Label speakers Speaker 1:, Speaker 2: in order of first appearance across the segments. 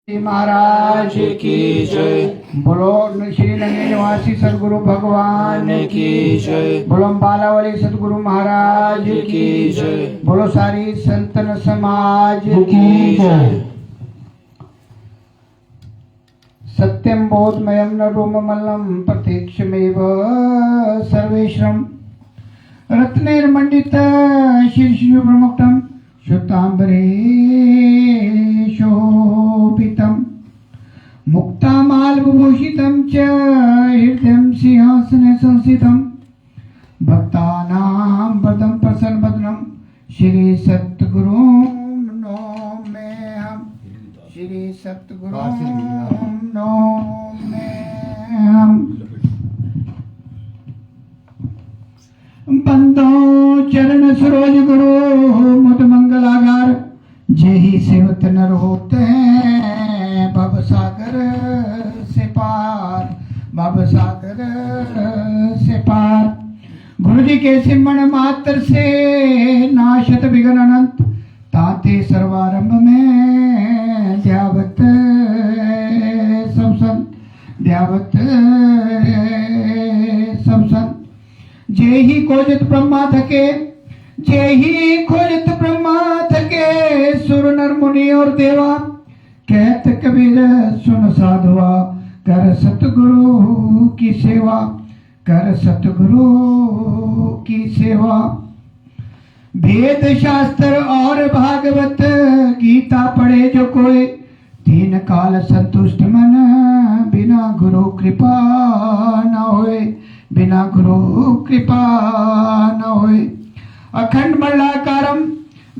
Speaker 1: महाराज की जय। बोलो श्री नंगे निवासी सदगुरु भगवान
Speaker 2: की जय।
Speaker 1: बोलो अम्बाला वाले सदगुरु महाराज
Speaker 2: की जय।
Speaker 1: बोलो सारी संतन समाज
Speaker 2: की जय।
Speaker 1: सत्यम बोधमयम न रोममल्लम प्रत्यक्षमेव सर्वेश्वरम रत्नैर्मण्डित शीर्षयो प्रमुक्तम शुक्तांबरे शोभितम मुक्तामाल्यविभूषितं च हृदयं सिंहासने संस्थितं भक्तानां वरदं प्रसन्नवदनं श्री सद्गुरुं नौम्यहम् श्री सद्गुरुं नौम्यहम् बंदो चरण सरोज गुरु मुद मंगलागार जेहि सेवत नर होते हैं भव सागर से पार भव सागर से पार। गुरु जी के सिमरण मात्र से नाशत विघ्न अनंत ताते सर्वारंभ में ध्यावत सब संत ध्यावत सब संत। जय ही खोजत ब्रह्मा थके जय ही खोजत ब्रह्मा थके सुर नर मुनि और देवा कहत कबीर सुन साधुआ कर सतगुरु की सेवा कर सतगुरु की सेवा। वेद शास्त्र और भागवत गीता पढ़े जो कोई तीन काल संतुष्ट मन बिना गुरु कृपा न होए बिना गुरु कृपा न होए। अखंड मंडलाकारं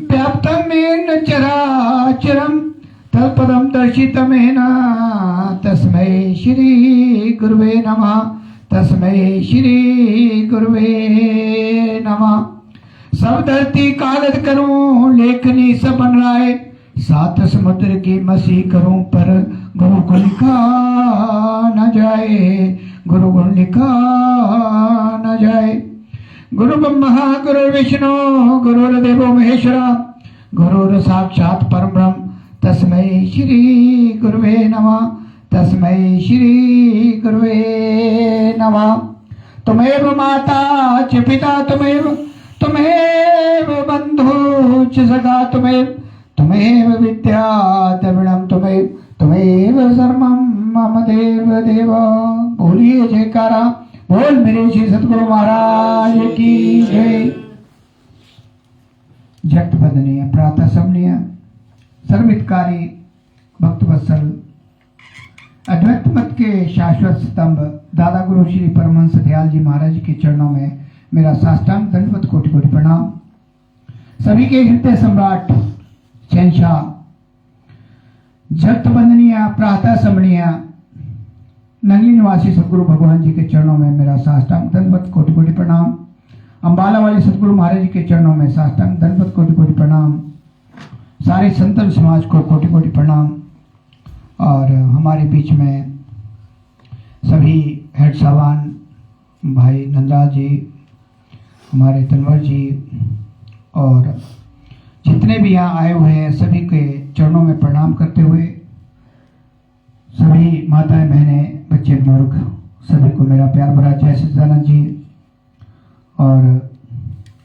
Speaker 1: व्याप्तं येन चराचरं तत्पदं दर्शितमेन तस्मै श्री गुरुवे नमः तस्मै श्री गुरुवे नमः। सब धरती कागज करूं लेखनी सब बन राय सात समुद्र की मसी करूं पर गुरु को लिखा न जाए गुरु गुण लिखा न जाए। गुरु ब्रह्मा गुरु विष्णु गुरुर्देवो महेश्वरा गुरुर साक्षात परम ब्रह्म तस्मै श्री गुरुवे नमः तस्मै श्री गुरुवे नमः। तुमेव माता च पिता तुमेव बंधु च सखा तुमेव विद्या द्रविणं तुमेव सर्वं मम देव देव। बोलिए जयकारा बोल मेरे श्री सतगुरु महाराज की जय। जट बंदनीय प्रातः समनीय सर्वहितकारी भक्तवत्सल अद्वैत मत के शाश्वत स्तंभ दादा गुरु श्री परमहंस दयाल जी महाराज के चरणों में मेरा साष्टांग दंडवत कोटि कोटि प्रणाम। सभी के हृदय सम्राट शहंशाह जट बंदनीय प्रातः समनीय नंगली निवासी सतगुरु भगवान जी के चरणों में मेरा साष्टांग दंडवत कोटि कोटि प्रणाम। अम्बाला वाले सतगुरु महाराज जी के चरणों में साष्टांग दंडवत कोटि कोटि प्रणाम। सारे संतन समाज को कोटि कोटि प्रणाम। और हमारे बीच में सभी हेड साहबान भाई नंदराज जी हमारे तनवर जी और जितने भी यहाँ आए हुए हैं सभी के चरणों में प्रणाम करते हुए सभी माताएं बहनें बच्चे बुजुर्ग सभी को मेरा प्यार भरा जय सच्चिदानंद जी। और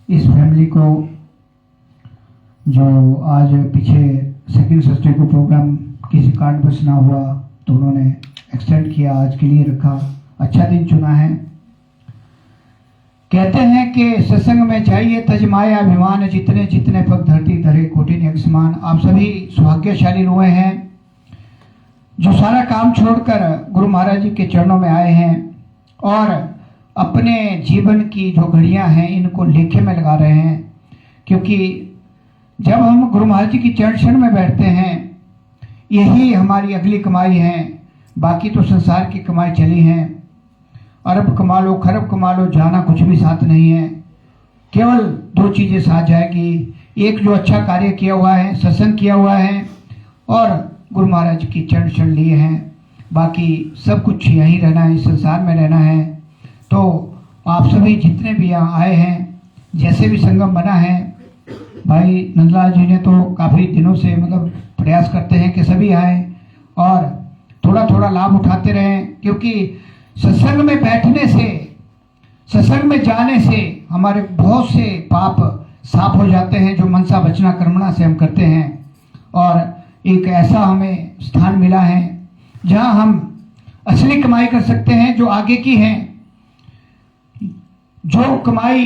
Speaker 1: इस फैमिली को जो आज पीछे सेकंड सस्टे को प्रोग्राम किसी कारणवश ना हुआ तो उन्होंने एक्सटेंड किया आज के लिए रखा अच्छा दिन चुना है। कहते हैं कि सत्संग में जाइए तजमाया अभिमान जितने जितने पग धरती धरे कोटि ने समान। आप सभी सौभाग्यशाली हुए हैं जो सारा काम छोड़कर गुरु महाराज जी के चरणों में आए हैं और अपने जीवन की जो घड़ियां हैं इनको लेखे में लगा रहे हैं। क्योंकि जब हम गुरु महाराज जी की चरण शरण में बैठते हैं यही हमारी अगली कमाई है। बाकी तो संसार की कमाई चली है अरब कमा लो खरब कमा लो जाना कुछ भी साथ नहीं है। केवल दो चीजें साथ जाएगी एक जो अच्छा कार्य किया हुआ है सत्संग किया हुआ है और गुरु महाराज की चरण शरण लिए हैं। बाकी सब कुछ यहीं रहना है इस संसार में रहना है। तो आप सभी जितने भी यहाँ आए हैं जैसे भी संगम बना है भाई नंदलाल जी ने तो काफ़ी दिनों से मतलब प्रयास करते हैं कि सभी आए और थोड़ा थोड़ा लाभ उठाते रहें, क्योंकि सत्संग में बैठने से, सत्संग में जाने से हमारे बहुत से पाप साफ हो जाते हैं जो मनसा वचना कर्मणा से हम करते हैं। और एक ऐसा हमें स्थान मिला है जहां हम असली कमाई कर सकते हैं, जो आगे की है, जो कमाई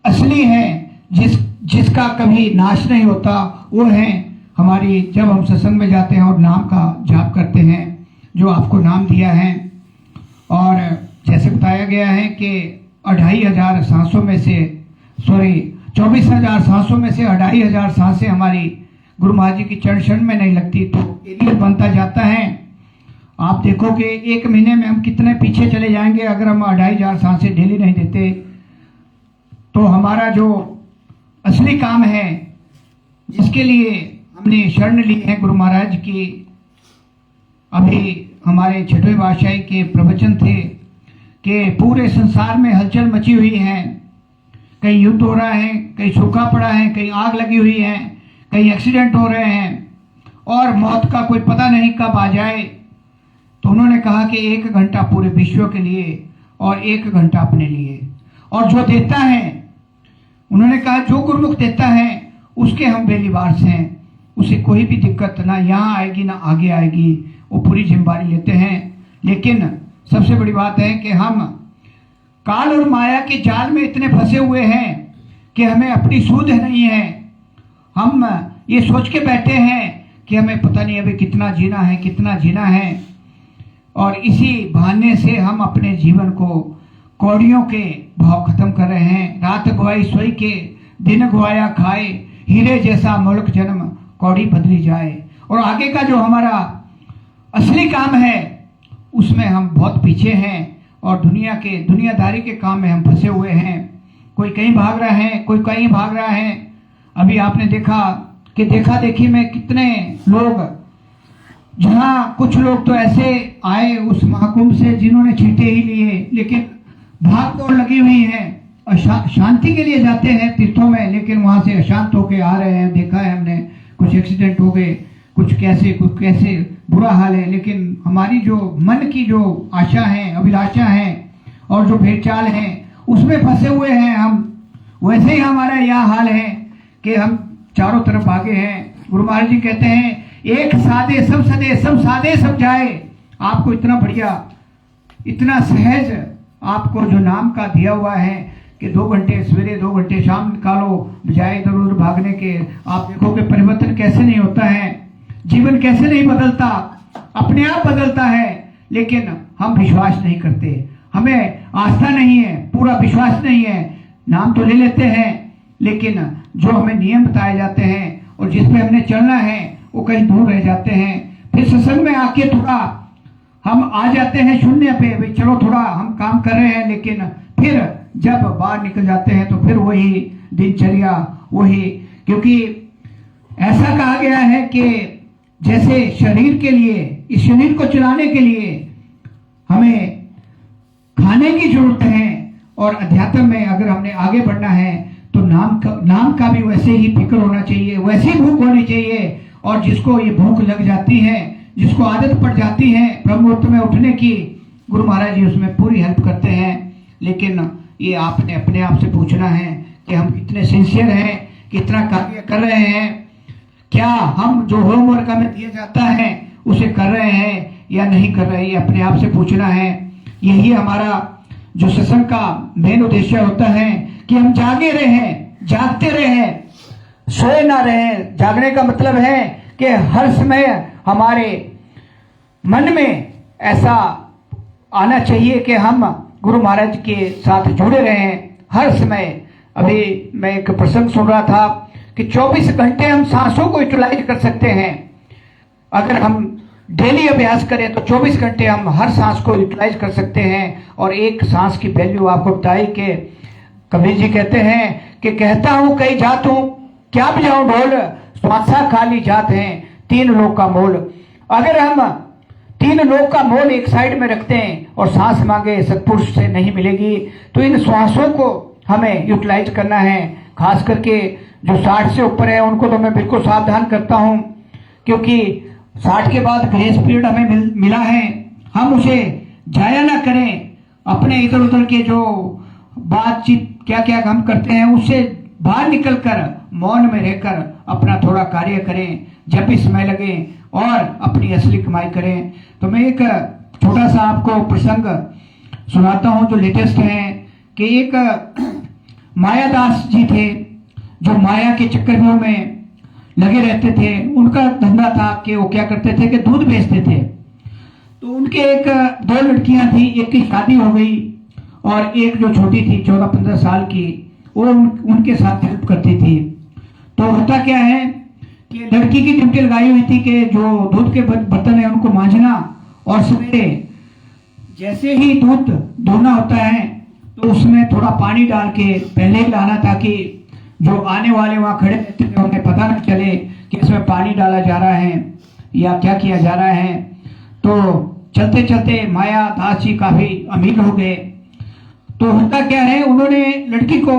Speaker 1: असली है, जिसका कभी नाश नहीं होता, वो है हमारी जब हम सत्संग में जाते हैं और नाम का जाप करते हैं, जो आपको नाम दिया है। और जैसे बताया गया है कि 2500 सांसों में से 24,000 सांसों में से 2500 सांसें हमारी गुरु महाराज जी की चरण में नहीं लगती, तो एरियर बनता जाता है। आप देखोगे एक महीने में हम कितने पीछे चले जाएंगे अगर हम 2500 सांसें डेली नहीं देते। तो हमारा जो असली काम है, जिसके लिए हमने शरण ली है गुरु महाराज की, अभी हमारे छठवें पातशाही के प्रवचन थे कि पूरे संसार में हलचल मची हुई है, कहीं युद्ध हो रहा है, कहीं सूखा पड़ा है, कहीं आग लगी हुई है, कहीं एक्सीडेंट हो रहे हैं और मौत का कोई पता नहीं कब आ जाए। तो उन्होंने कहा कि 1 घंटा पूरे विश्व के लिए और 1 घंटा अपने लिए। और जो देता है, उन्होंने कहा जो गुरुमुख देता है उसके हम बेलीवारस हैं, उसे कोई भी दिक्कत ना यहाँ आएगी ना आगे आएगी, वो पूरी जिम्मेदारी लेते हैं। लेकिन सबसे बड़ी बात है कि हम काल और माया के जाल में इतने फंसे हुए हैं कि हमें अपनी सूझ नहीं है। हम ये सोच के बैठे हैं कि हमें पता नहीं अभी कितना जीना है, कितना जीना है, और इसी बहाने से हम अपने जीवन को कौड़ियों के भाव खत्म कर रहे हैं। रात गवाई सोई के, दिन गवाया खाए, हीरे जैसा मुल्क जन्म कौड़ी बदली जाए। और आगे का जो हमारा असली काम है उसमें हम बहुत पीछे हैं और दुनियादारी के काम में हम फंसे हुए हैं। कोई कहीं भाग रहा है, कोई कहीं भाग रहा है। अभी आपने देखा कि देखा देखी में कितने लोग, जहां कुछ लोग तो ऐसे आए उस महाकुंभ से जिन्होंने छींटे ही लिए, लेकिन भाग दौड़ लगी हुई है, शांति के लिए जाते हैं तीर्थों में, लेकिन वहां से अशांत होके आ रहे हैं। देखा है हमने, कुछ एक्सीडेंट हो गए, कुछ कैसे बुरा हाल है। लेकिन हमारी जो मन की जो आशा है, अभिलाषा है और जो भेदचाल है, उसमें फंसे हुए हैं हम। वैसे ही हमारा यह हाल है कि हम चारों तरफ भागे हैं। गुरु महाराज जी कहते हैं एक सादे सब सदे, सब सादे सब जाए। आपको इतना बढ़िया, इतना सहज आपको जो नाम का दिया हुआ है कि 2 घंटे सवेरे 2 घंटे शाम निकालो, बजाय इधर उधर भागने के। आप देखोगे परिवर्तन कैसे नहीं होता है, जीवन कैसे नहीं बदलता, अपने आप बदलता है। लेकिन हम विश्वास नहीं करते, हमें आस्था नहीं है, पूरा विश्वास नहीं है। नाम तो ले लेते हैं, लेकिन जो हमें नियम बताए जाते हैं और जिस पे हमने चलना है वो कहीं दूर रह जाते हैं। फिर सत्संग में आके थोड़ा हम आ जाते हैं शून्य पे, भाई चलो थोड़ा हम काम कर रहे हैं, लेकिन फिर जब बाहर निकल जाते हैं तो फिर वही दिनचर्या, वही। क्योंकि ऐसा कहा गया है कि जैसे शरीर के लिए, इस शरीर को चलाने के लिए हमें खाने की जरूरत है, और अध्यात्म में अगर हमने आगे बढ़ना है तो नाम का भी वैसे ही फिक्र होना चाहिए, वैसी भूख होनी चाहिए। और जिसको ये भूख लग जाती है, जिसको आदत पड़ जाती है ब्रह्म मुहूर्त में उठने की, गुरु महाराज जी उसमें पूरी हेल्प करते हैं। लेकिन ये आपने अपने आप से पूछना है कि हम कितने सिंसियर हैं, कितना कार्य कर रहे हैं, क्या हम जो होमवर्क हमें दिया जाता है उसे कर रहे हैं या नहीं कर रहे हैं, ये अपने आप से पूछना है। यही हमारा जो सत्संग का मेन उद्देश्य होता है कि हम जागे रहे, जागते रहे, सोए ना रहे। जागने का मतलब है कि हर समय हमारे मन में ऐसा आना चाहिए कि हम गुरु महाराज के साथ जुड़े रहें हर समय। अभी मैं एक प्रसंग सुन रहा था कि 24 घंटे हम सांसों को यूटिलाइज कर सकते हैं। अगर हम डेली अभ्यास करें तो 24 घंटे हम हर सांस को यूटिलाइज कर सकते हैं। और एक सांस की वैल्यू आपको बताई कि कबीर जी कहते हैं कि कहता हूं कई जात हूं, क्या बजाऊं ढोल, श्वासा खाली जात हैं 3 लोक का मोल। अगर हम 3 लोक का मोल एक साइड में रखते हैं और सांस मांगे सत्पुरुष से नहीं मिलेगी, तो इन श्वासों को हमें यूटिलाइज करना है। खास करके जो 60 से ऊपर है उनको तो मैं बिल्कुल सावधान करता हूं, क्योंकि 60 के बाद ग्रेस पीरियड हमें मिला है, हम उसे जाया ना करें। अपने इधर उधर के जो बातचीत क्या क्या हम करते हैं उससे बाहर निकलकर मौन में रहकर अपना थोड़ा कार्य करें, जब भी समय लगे, और अपनी असली कमाई करें। तो मैं एक छोटा सा आपको प्रसंग सुनाता हूं जो लेटेस्ट है कि एक मायादास जी थे जो माया के चक्रव्यूह में लगे रहते थे। उनका धंधा था कि वो क्या करते थे कि दूध बेचते थे। तो उनके एक 2 लड़कियां थी, एक की शादी हो गई और एक जो छोटी थी 14-15 साल की, वो उनके साथ हेल्प करती थी। तो होता क्या है कि लड़की की ड्यूटी लगाई हुई थी कि जो दूध के बर्तन है उनको मांझना, और सवेरे जैसे ही दूध धोना होता है तो उसमें थोड़ा पानी डाल के पहले ही लाना, ताकि जो आने वाले वहां खड़े रहते थे उन्हें पता न चले कि इसमें पानी डाला जा रहा है या क्या किया जा रहा है। तो चलते चलते माया दास जी काफी अमीर हो गए। तो होता क्या है, उन्होंने लड़की को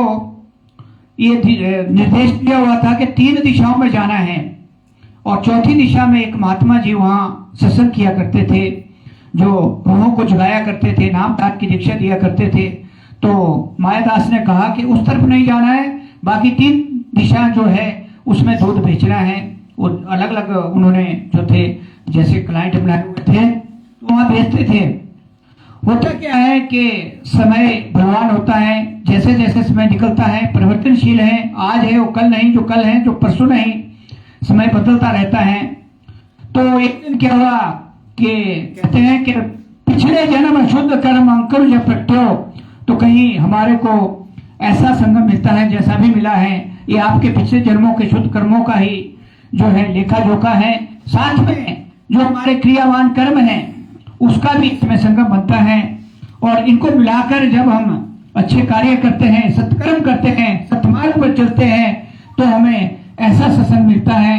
Speaker 1: ये निर्देश दिया हुआ था कि 3 दिशाओं में जाना है, और चौथी दिशा में एक महात्मा जी वहां सत्संग किया करते थे, जो रूहों को जगाया करते थे, नाम दान की दीक्षा दिया करते थे। तो मायादास ने कहा कि उस तरफ नहीं जाना है, बाकी 3 दिशा जो है उसमें दूध बेचना है। वो अलग अलग उन्होंने जो थे जैसे क्लाइंट बनाए हुए थे तो वहां बेचते थे। होता क्या है कि समय बलवान होता है, जैसे जैसे समय निकलता है परिवर्तनशील है, आज है वो कल नहीं, जो कल है जो परसों नहीं, समय बदलता रहता है। तो एक दिन क्या हुआ कि कहते हैं कि पिछले जन्म शुद्ध कर्म अंकुर जब प्रगट्यो, तो कहीं हमारे को ऐसा संगम मिलता है जैसा भी मिला है, ये आपके पिछले जन्मों के शुद्ध कर्मों का ही जो है लेखा जोखा है, साथ में जो हमारे क्रियावान कर्म है उसका भी इसमें संगम बनता है। और इनको मिलाकर जब हम अच्छे कार्य करते हैं, सत्कर्म करते हैं, सत्मार्ग पर चलते हैं, तो हमें ऐसा सत्संग मिलता है,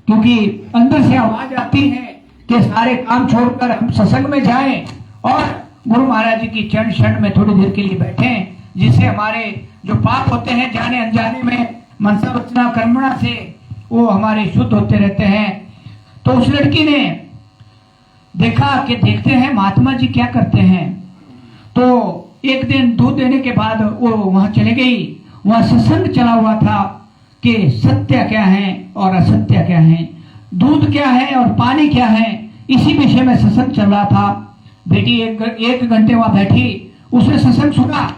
Speaker 1: क्योंकि अंदर से आवाज आती है कि सारे काम छोड़कर हम सत्संग में जाएं और गुरु महाराज जी की चरण शरण में थोड़ी देर के लिए बैठें, जिससे हमारे जो पाप होते हैं जाने अनजाने में मनसा वचना कर्मणा से वो हमारे शुद्ध होते रहते हैं। तो उस लड़की ने देखा कि देखते हैं महात्मा जी क्या करते हैं। तो एक दिन दूध देने के बाद वो वहां चले गई। वहां सत्संग चला हुआ था कि सत्य क्या है और असत्य क्या है, दूध क्या है और पानी क्या है, इसी विषय में सत्संग चल रहा था। बेटी एक घंटे वहां बैठी, उसने सत्संग सुना।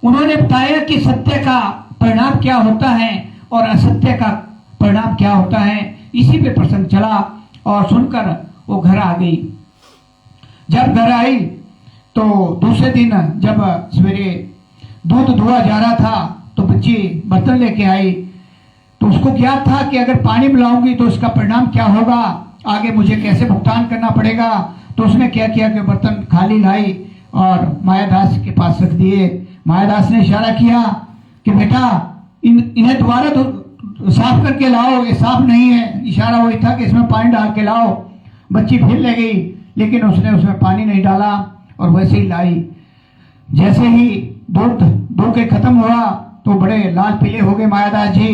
Speaker 1: उन्होंने बताया कि सत्य का परिणाम क्या होता है और असत्य का परिणाम क्या होता है, इसी पे प्रसंग चला। और सुनकर वो घर आ गई। जब घर आई तो दूसरे दिन जब सवेरे दूध धुआ जा रहा था तो बच्ची बर्तन लेके आई। तो उसको ज्ञात था कि अगर पानी मिलाऊंगी तो इसका परिणाम क्या होगा, आगे मुझे कैसे भुगतान करना पड़ेगा। तो उसने क्या किया कि बर्तन खाली लाई और मायादास के पास रख दिए। मायादास ने इशारा किया कि बेटा इन्हें दोबारा तो साफ करके लाओ, ये साफ नहीं है। इशारा वही था कि इसमें पानी डाल के लाओ। बच्ची फिर ले गई, लेकिन उसने उसमें पानी नहीं डाला और वैसे ही लाई। जैसे ही दूध दो के खत्म हुआ तो बड़े लाल पीले हो गए मायादास जी।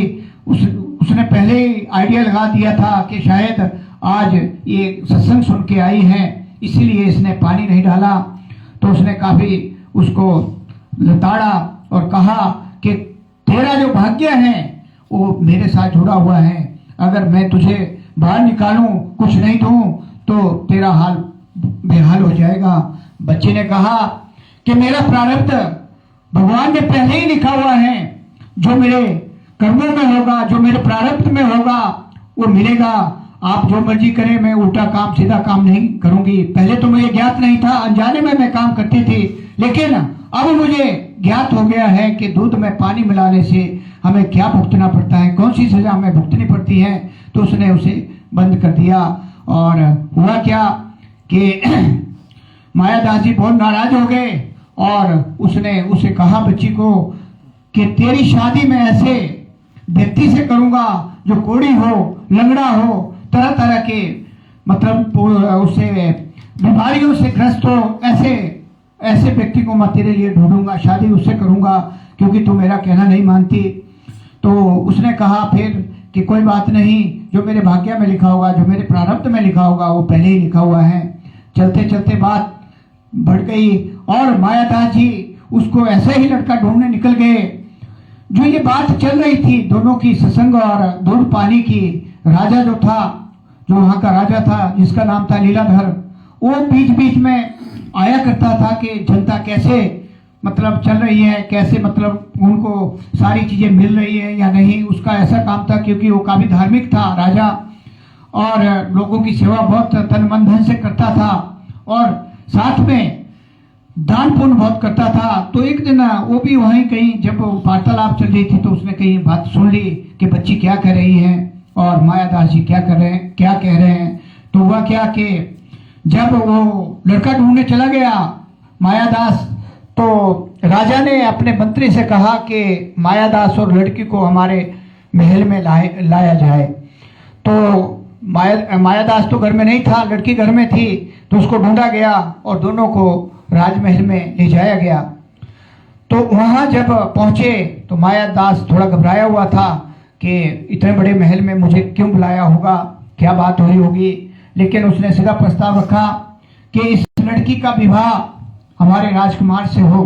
Speaker 1: उसने पहले ही आइडिया लगा दिया था कि शायद आज ये सत्संग सुन के आई है, इसीलिए इसने पानी नहीं डाला। तो उसने काफी उसको लताड़ा और कहा कि तेरा जो भाग्य है वो मेरे साथ जुड़ा हुआ है, अगर मैं तुझे बाहर निकालूं, कुछ नहीं दूं, तो तेरा हाल बेहाल हो जाएगा। बच्चे ने कहा कि मेरा प्रारब्ध भगवान ने पहले ही लिखा हुआ है, जो मेरे कर्मों में होगा, जो मेरे प्रारब्ध में होगा वो मिलेगा। आप जो मर्जी करें, मैं उल्टा काम सीधा काम नहीं करूंगी। पहले तो मुझे ज्ञात नहीं था, अनजाने में मैं काम करती थी, लेकिन अब मुझे ज्ञात हो गया है कि दूध में पानी मिलाने से हमें क्या भुगतना पड़ता है, कौन सी सजा हमें भुगतनी पड़ती है। तो उसने उसे बंद कर दिया। और हुआ क्या कि मायादास जी बहुत नाराज हो गए और उसने उसे कहा बच्ची को कि तेरी शादी में ऐसे व्यक्ति से करूंगा जो कोढ़ी हो, लंगड़ा हो, तरह तरह के मतलब उससे बीमारियों से ग्रस्त हो, ऐसे व्यक्ति को मैं तेरे लिए ढूंढूंगा, शादी उससे करूंगा, क्योंकि तू मेरा कहना नहीं मानती। तो उसने कहा फिर कि कोई बात नहीं, जो मेरे भाग्य में लिखा होगा, जो मेरे प्रारब्ध में लिखा होगा, वो पहले ही लिखा हुआ है। चलते चलते बात बढ़ गई और मायादास जी उसको ऐसा ही लड़का ढूंढने निकल गए। जो ये बात चल रही थी दोनों की, सत्संग और दूध पानी की, राजा जो था, जो वहां का राजा था जिसका नाम था लीलाधर, वो बीच बीच में आया करता था कि जनता कैसे मतलब चल रही है, कैसे मतलब उनको सारी चीजें मिल रही है या नहीं। उसका ऐसा काम था, क्योंकि वो काफी धार्मिक था राजा और लोगों की सेवा बहुत तन मन धन से करता था और साथ में दान पुण्य बहुत करता था। तो एक दिन वो भी वहीं कहीं जब वार्तालाप चल रही थी तो उसने कहीं बात सुन ली कि बच्ची क्या कह रही है और मायादास जी क्या कर रहे हैं, क्या कह रहे हैं। तो हुआ क्या कि जब वो लड़का ढूंढने चला गया मायादास, तो राजा ने अपने मंत्री से कहा कि मायादास और लड़की को हमारे महल में लाया जाए। तो मायादास तो घर में नहीं था, लड़की घर में थी, तो उसको ढूंढा गया और दोनों को राजमहल में ले जाया गया। तो वहां जब पहुंचे तो मायादास थोड़ा घबराया हुआ था कि इतने बड़े महल में मुझे क्यों बुलाया होगा, क्या बात हुई होगी। लेकिन उसने सीधा प्रस्ताव रखा कि इस लड़की का विवाह हमारे राजकुमार से हो।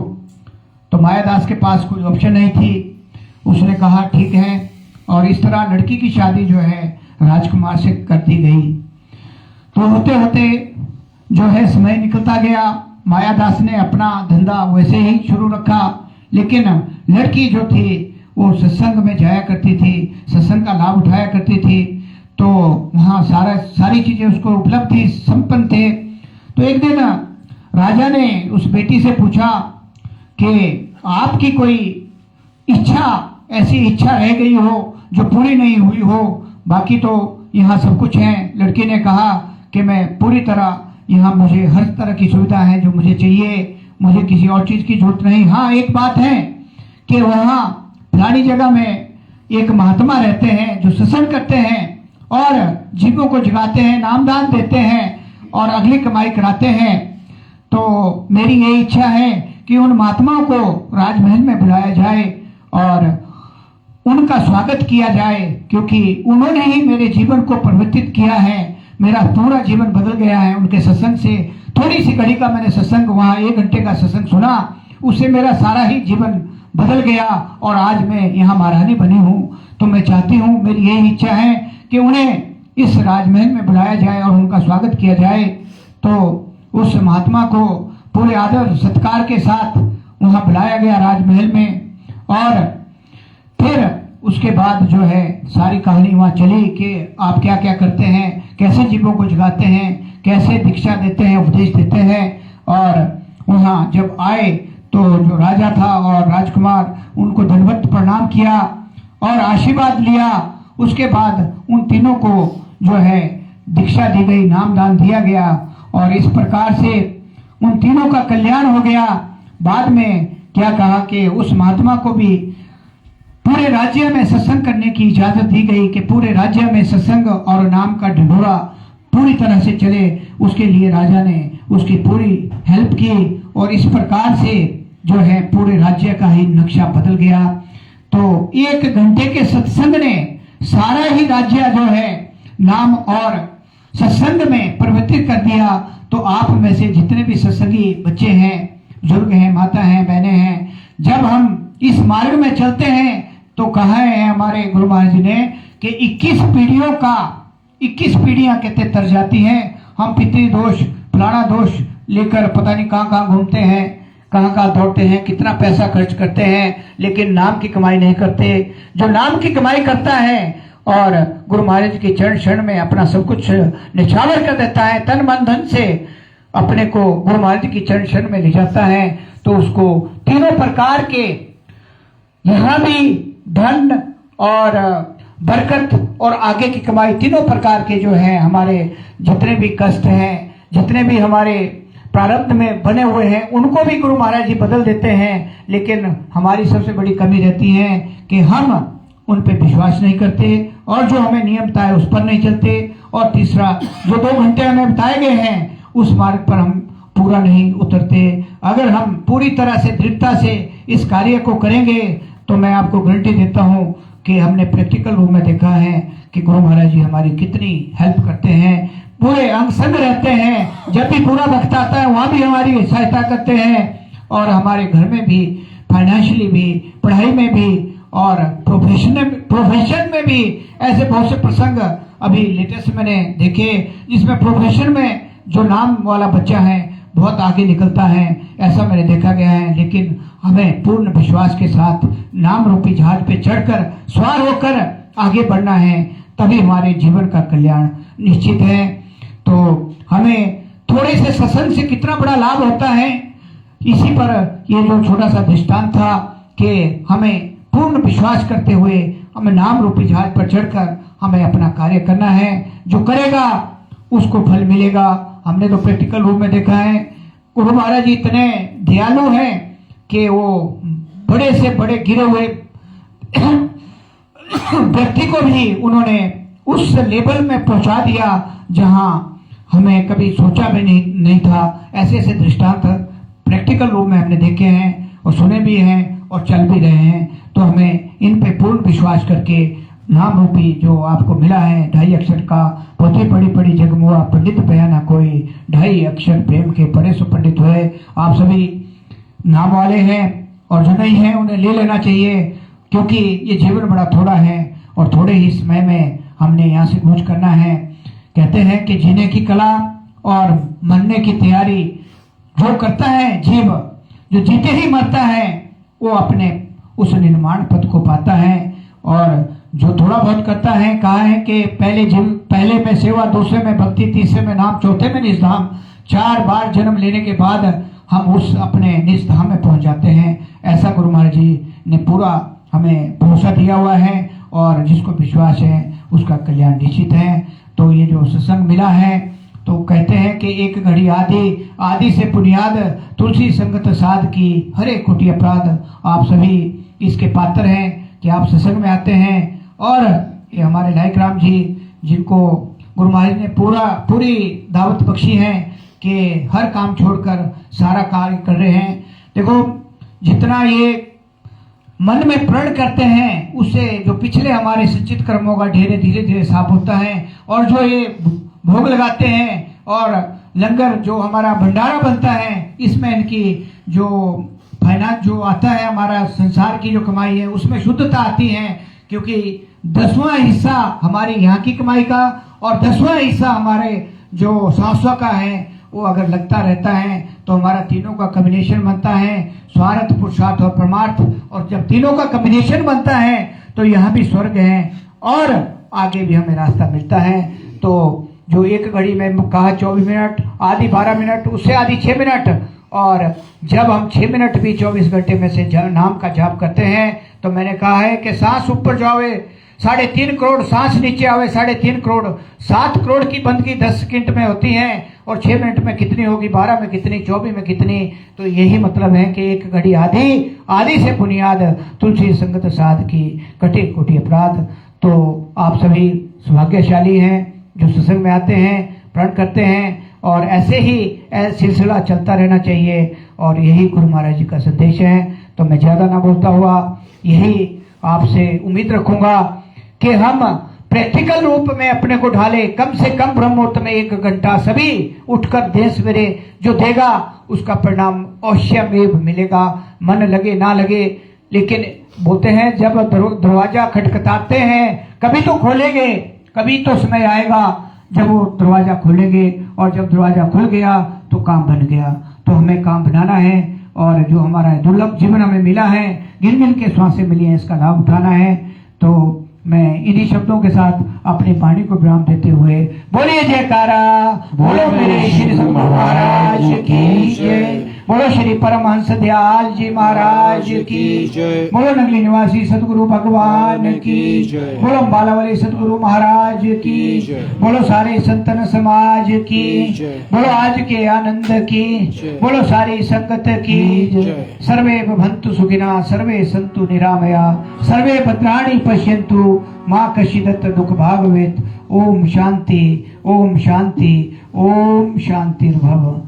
Speaker 1: तो मायादास के पास कोई ऑप्शन नहीं थी। उसने कहा ठीक है, और इस तरह लड़की की शादी जो है राजकुमार से कर दी गई। तो होते होते जो है समय निकलता गया। मायादास ने अपना धंधा वैसे ही शुरू रखा, लेकिन लड़की जो थी वो सत्संग में जाया करती थी, सत्संग का लाभ उठाया करती थी। तो वहाँ सारी चीजें उसको उपलब्ध थी, संपन्न थे। तो एक दिन राजा ने उस बेटी से पूछा कि आपकी कोई इच्छा, ऐसी इच्छा रह गई हो जो पूरी नहीं हुई हो, बाकी तो यहाँ सब कुछ है। लड़की ने कहा कि मैं पूरी तरह, यहाँ मुझे हर तरह की सुविधा है जो मुझे चाहिए, मुझे किसी और चीज की जरूरत नहीं। हाँ, एक बात है कि वहाँ फलानी जगह में एक महात्मा रहते हैं जो सत्संग करते हैं और जीवों को जगाते हैं, नामदान देते हैं और अगली कमाई कराते हैं। तो मेरी ये इच्छा है कि उन महात्माओं को राजमहल में बुलाया जाए और उनका स्वागत किया जाए, क्योंकि उन्होंने ही मेरे जीवन को परिवर्तित किया है। मेरा पूरा जीवन बदल गया है उनके सत्संग से। थोड़ी सी घड़ी का मैंने सत्संग, वहाँ 1 घंटे का सत्संग सुना, उससे मेरा सारा ही जीवन बदल गया और आज मैं यहाँ महारानी बनी हूँ। तो मैं चाहती हूँ, मेरी यही इच्छा है कि उन्हें इस राजमहल में बुलाया जाए और उनका स्वागत किया जाए। तो उस महात्मा को पूरे आदर सत्कार के साथ वहाँ बुलाया गया राजमहल में। और फिर उसके बाद जो है सारी कहानी वहाँ चली कि आप क्या क्या करते हैं, कैसे जीवों को जगाते हैं, कैसे दीक्षा देते हैं, उपदेश देते हैं। और वहाँ जब आए तो जो राजा था और राजकुमार, उनको दंडवत प्रणाम किया और आशीर्वाद लिया। उसके बाद उन तीनों को जो है दीक्षा दी गई, नामदान दिया गया और इस प्रकार से उन तीनों का कल्याण हो गया। बाद में क्या कहा कि उस महात्मा को भी पूरे राज्य में सत्संग करने की इजाजत दी गई कि पूरे राज्य में सत्संग और नाम का ढिंढोरा पूरी तरह से चले। उसके लिए राजा ने उसकी पूरी हेल्प की और इस प्रकार से जो है पूरे राज्य का ही नक्शा बदल गया। तो 1 घंटे के सत्संग ने सारा ही राज्य जो है नाम और सत्संग में परिवर्तित कर दिया। तो आप में से जितने भी सत्संगी बच्चे हैं, बुजुर्ग हैं, माता हैं, बहनें हैं, जब हम इस मार्ग में चलते हैं तो कहा है हमारे गुरु महाराज जी ने कि 21 पीढ़ियां कहते तर जाती हैं। हम पितृ दोष, फलाना दोष लेकर पता नहीं कहाँ घूमते हैं, कहाँ दौड़ते हैं, कितना पैसा खर्च करते हैं, लेकिन नाम की कमाई नहीं करते। जो नाम की कमाई करता है और गुरु महाराज के चरण शरण में अपना सब कुछ निछावर कर देता है, तन मन धन से अपने को गुरु महाराज की चरण शरण में ले जाता है, तो उसको तीनों प्रकार के, यहाँ भी धन और बरकत और आगे की कमाई, तीनों प्रकार के जो है हमारे जितने भी कष्ट हैं, जितने भी हमारे प्रारब्ध में बने हुए हैं, उनको भी गुरु महाराज जी बदल देते हैं। लेकिन हमारी सबसे बड़ी कमी रहती है कि हम उन पे विश्वास नहीं करते और जो हमें नियम तय है उस पर नहीं चलते। और तीसरा, जो 2 घंटे हमें बताए गए हैं उस मार्ग पर हम पूरा नहीं उतरते। अगर हम पूरी तरह से दृढ़ता से इस कार्य को करेंगे तो मैं आपको गारंटी देता हूं कि हमने प्रैक्टिकल रूप में देखा है कि गुरु महाराज जी हमारी कितनी हेल्प करते हैं, पूरे अंग संग रहते हैं। जब भी बुरा वक्त आता है वहाँ भी हमारी सहायता करते हैं, और हमारे घर में भी, फाइनेंशियली भी, पढ़ाई में भी, और प्रोफेशन में भी ऐसे बहुत से प्रसंग अभी लेटेस्ट मैंने देखे जिसमें प्रोफेशन में जो नाम वाला बच्चा है बहुत आगे निकलता है, ऐसा मैंने देखा गया है। लेकिन हमें पूर्ण विश्वास के साथ नाम रूपी जहाज पे चढ़कर सवार होकर आगे बढ़ना है, तभी हमारे जीवन का कल्याण निश्चित है। तो हमें थोड़े से सत्संग से कितना बड़ा लाभ होता है, इसी पर ये जो छोटा सा दृष्टांत था कि हमें पूर्ण विश्वास करते हुए हमें नाम रूपी जहाज पर चढ़कर हमें अपना कार्य करना है। जो करेगा उसको फल मिलेगा। हमने तो प्रैक्टिकल रूप में देखा है, गुरु महाराज जी इतने दयालु हैं कि वो बड़े से बड़े गिरे हुए व्यक्ति को भी उन्होंने उस लेवल में पहुंचा दिया जहां हमें कभी सोचा भी नहीं था। ऐसे ऐसे दृष्टांत प्रैक्टिकल रूप में हमने देखे हैं और सुने भी हैं और चल भी रहे हैं। तो हमें इन पे पूर्ण विश्वास करके नाम रूपी जो आपको मिला है 2.5 अक्षर का, पोथी पढ़ी पढ़ी जगमुआ पंडित बयाना कोई, 2.5 अक्षर प्रेम के पढ़े सो पंडित हुए। आप सभी नाम वाले हैं और जो नहीं है उन्हें ले लेना चाहिए, क्योंकि ये जीवन बड़ा थोड़ा है और थोड़े ही समय में हमने यहाँ से कूच करना है। कहते हैं कि जीने की कला और मरने की तैयारी जो करता है जीव, जो जीते ही मरता है वो अपने उस निर्माण पद को पाता है। और जो थोड़ा बहुत करता है, कहा है कि पहले में सेवा, दूसरे में भक्ति, तीसरे में नाम, चौथे में निजधाम। 4 बार जन्म लेने के बाद हम उस अपने निजधाम में पहुंच जाते हैं। ऐसा गुरु महाराज जी ने पूरा हमें भरोसा दिया हुआ है और जिसको विश्वास है उसका कल्याण निश्चित है। तो ये जो सत्संग मिला है, तो कहते हैं कि एक घड़ी आदि से बुनियाद, तुलसी संगत साध की हरे कोटि अपराध। आप सभी इसके पात्र हैं कि आप सत्संग में आते हैं। और ये हमारे नायक राम जी, जिनको गुरु महाराज ने पूरी दावत बख्शी है कि हर काम छोड़कर सारा कार्य कर रहे हैं। देखो, जितना ये मन में प्रण करते हैं उससे जो पिछले हमारे संचित कर्मों का ढेरे धीरे धीरे साफ होता है। और जो ये भोग लगाते हैं और लंगर जो हमारा भंडारा बनता है, इसमें इनकी जो फाइनेंस जो आता है, हमारा संसार की जो कमाई है उसमें शुद्धता आती है। क्योंकि 10वां हिस्सा हमारी यहाँ की कमाई का और 10वां हिस्सा हमारे जो शाश्वत का है, वो अगर लगता रहता है तो हमारा तीनों का कॉम्बिनेशन बनता है, स्वार्थ, पुरुषार्थ और परमार्थ। और जब तीनों का कॉम्बिनेशन बनता है तो यहाँ भी स्वर्ग है और आगे भी हमें रास्ता मिलता है। तो जो एक घड़ी में कहा 24 मिनट, आधी 12 मिनट, उससे आधी 6 मिनट, और जब हम 6 मिनट भी 24 घंटे में से नाम का जाप करते हैं तो मैंने कहा है कि सांस ऊपर जावे 3.5 करोड़, सांस नीचे आवे 3.5 करोड़, 7 करोड़ की बंदगी 10 सेकंड में होती है। और 6 मिनट में कितनी होगी, 12 में कितनी, 24 में कितनी। तो यही मतलब है कि एक घड़ी आदि से बुनियाद, तुलसी संगत साध की कटे कोटि अपराध। तो आप सभी सौभाग्यशाली हैं जो सत्संग में आते हैं, प्रण करते हैं, और ऐसे ही सिलसिला चलता रहना चाहिए। और यही गुरु महाराज जी का संदेश है। तो मैं ज्यादा ना बोलता हुआ यही आपसे उम्मीद रखूंगा कि हम प्रैक्टिकल रूप में अपने को ढाले। कम से कम ब्रह्म मुहूर्त में 1 घंटा सभी उठकर दें सवेरे, जो देगा उसका परिणाम अवश्यमेव मिलेगा, मन लगे ना लगे। लेकिन बोलते हैं जब दरवाजा खटखटाते हैं कभी तो खोलेंगे, कभी तो समय आएगा जब वो दरवाजा खोलेंगे, और जब दरवाजा खुल गया तो काम बन गया। तो हमें काम बनाना है और जो हमारा दुर्लभ जीवन हमें मिला है, गिन गिन के श्वासें मिली हैं, इसका लाभ उठाना है। तो मैं इन्हीं शब्दों के साथ अपनी वाणी को विराम देते हुए बोलिए जयकारा, बोलो मेरे श्री शंकर महाराज की जय, बोलो श्री परमहंस दयाल जी महाराज की जय, बोलो नगली निवासी सतगुरु भगवान की जय, बोलो बालावली सतगुरु महाराज की जय, बोलो सारे संतन समाज की जय, बोलो आज के आनंद की, बोलो सारी संगत की जय। सर्वे भवन्तु सुखिनः, सर्वे सन्तु निरामया, सर्वे भद्राणि पश्यन्तु मां कश्चित् दुःख भाग भवेत्। ओम शांति, ओम शांति, ओम शांतिर्भव।